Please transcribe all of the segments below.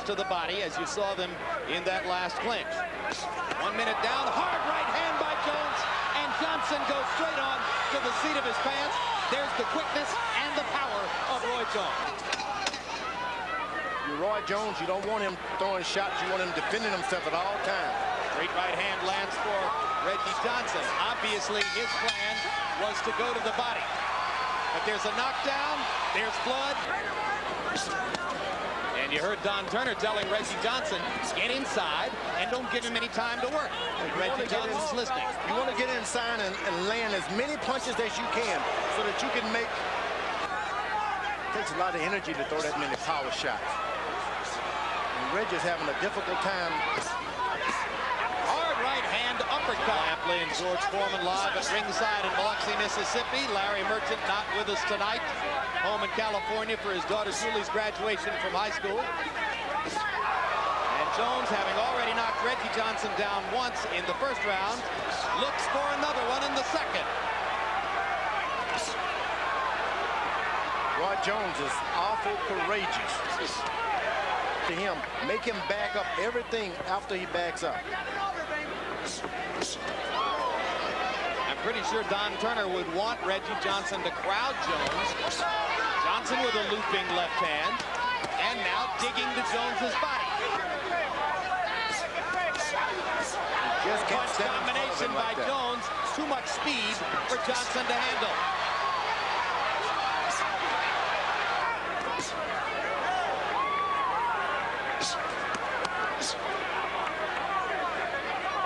to the body, as you saw them in that last clinch. 1 minute down, hard right hand by Jones, and Johnson goes straight on to the seat of his pants. There's the quickness and the power of Roy Jones. You're Roy Jones, you don't want him throwing shots, you want him defending himself at all times. Great right hand lands for Reggie Johnson. Obviously, his plan was to go to the body. But there's a knockdown, there's blood. And you heard Don Turner telling Reggie Johnson, get inside and don't give him any time to work. Reggie Johnson's listening. You want to get inside and land as many punches as you can so that you can make... It takes a lot of energy to throw that many power shots. And Reggie's having a difficult time. Hard right hand uppercut. Lampley and George Foreman live at ringside in Biloxi, Mississippi. Larry Merchant not with us tonight. Home in California for his daughter Julie's graduation from high school. And Jones, having already knocked Reggie Johnson down once in the first round, looks for another one in the second. Roy Jones is awful courageous. To him, make him back up everything after he backs up. I'm pretty sure Don Turner would want Reggie Johnson to crowd Jones. Johnson with a looping left hand, and now digging to Jones's body. Just Punch combination by Jones. Too much speed for Johnson to handle.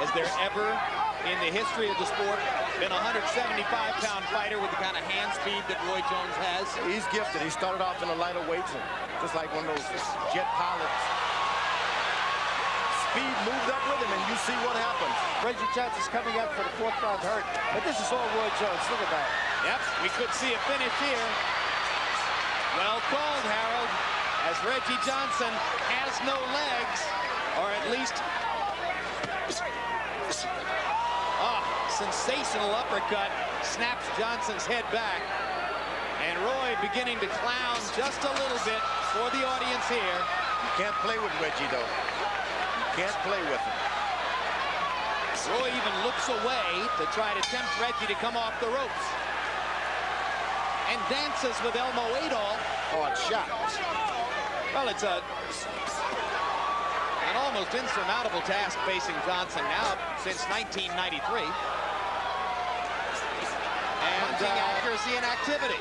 Has there ever in the history of the sport been a 175-pound fighter with the kind of hand speed that Roy Jones has? He's gifted. He started off in the lighter weights, and just like one of those jet pilots. Speed moved up with him, and you see what happens. Reggie Johnson's coming up for the fourth round hurt, but this is all Roy Jones. Look at that. Yep, we could see a finish here. Well called, Harold, as Reggie Johnson has no legs, or at least... sensational uppercut snaps Johnson's head back, and Roy beginning to clown just a little bit for the audience here. You can't play with Reggie, though. You can't play with him. Roy even looks away to try to tempt Reggie to come off the ropes, and dances with Elmo Adolph. Hard shot. Well, it's an almost insurmountable task facing Johnson now since 1993. And accuracy and activity.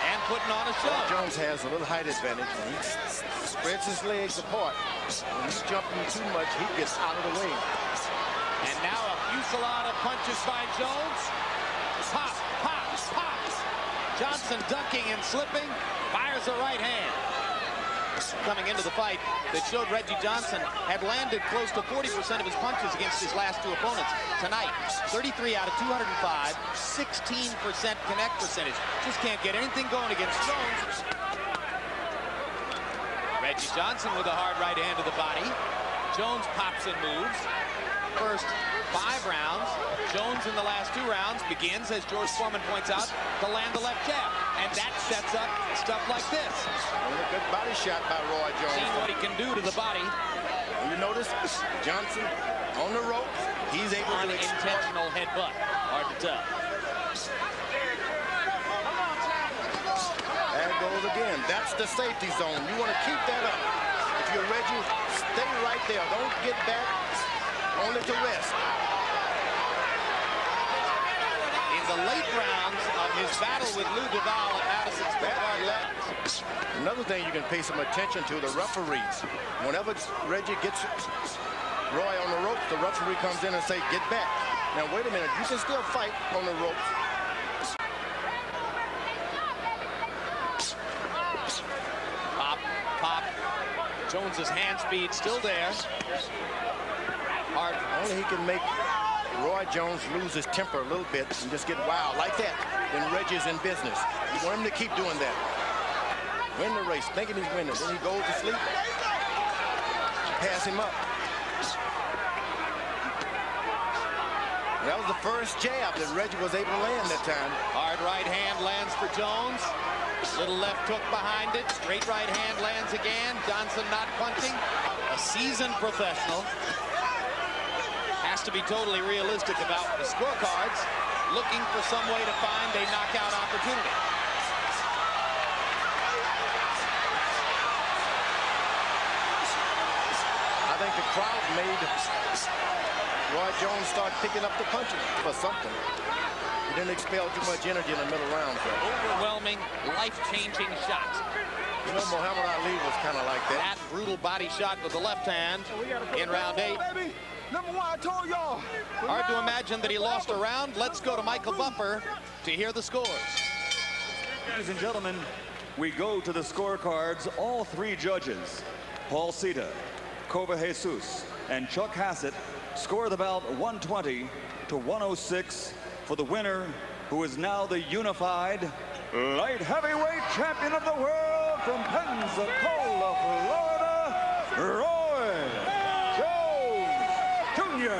And putting on a show. Jones has a little height advantage. He spreads his legs apart. When he's jumping too much, he gets out of the way. And now a fusillade of punches by Jones. Pop, pop, pop. Johnson ducking and slipping. Fires a right hand. Coming into the fight that showed Reggie Johnson had landed close to 40% of his punches against his last two opponents. Tonight, 33 out of 205, 16% connect percentage. Just can't get anything going against Jones. Reggie Johnson with a hard right hand to the body. Jones pops and moves. First 5 rounds. Jones in the last 2 rounds begins, as George Foreman points out, to land the left jab. And that sets up stuff like this. And a good body shot by Roy Jones. Seeing what he can do to the body. You notice Johnson on the rope. He's able to... Unintentional headbutt. Hard to tell. There it goes again. That's the safety zone. You want to keep that up. If you're Reggie, stay right there. Don't get back. Only to rest. In the late rounds of his battle with Lou Duval at Madison Square Garden. Another thing you can pay some attention to, the referees. Whenever Reggie gets Roy on the ropes, the referee comes in and say, get back. Now, wait a minute. You can still fight on the ropes. Pop, pop. Jones's hand speed still there. Hard. Only he can make Roy Jones lose his temper a little bit and just get wild like that. Then Reggie's in business. You want him to keep doing that. Win the race, thinking he's winning. Then he goes to sleep. Pass him up. That was the first jab that Reggie was able to land that time. Hard right hand lands for Jones. Little left hook behind it. Straight right hand lands again. Johnson not punching. A seasoned professional. Has to be totally realistic about the scorecards. Looking for some way to find a knockout opportunity. I think the crowd made Roy Jones start picking up the punches for something. He didn't expel too much energy in the middle round. Overwhelming, life-changing shot. You know, Muhammad Ali was kind of like that. That brutal body shot with the left hand in round 8. Number 1, I told y'all. Hard to imagine that he lost a round. Let's go to Michael Buffer to hear the scores. Ladies and gentlemen, we go to the scorecards. All 3 judges, Paul Sita, Kova Jesus, and Chuck Hassett, score the bout 120 to 106 for the winner, who is now the unified light heavyweight champion of the world from Pensacola, Florida, Roy Jones Jr.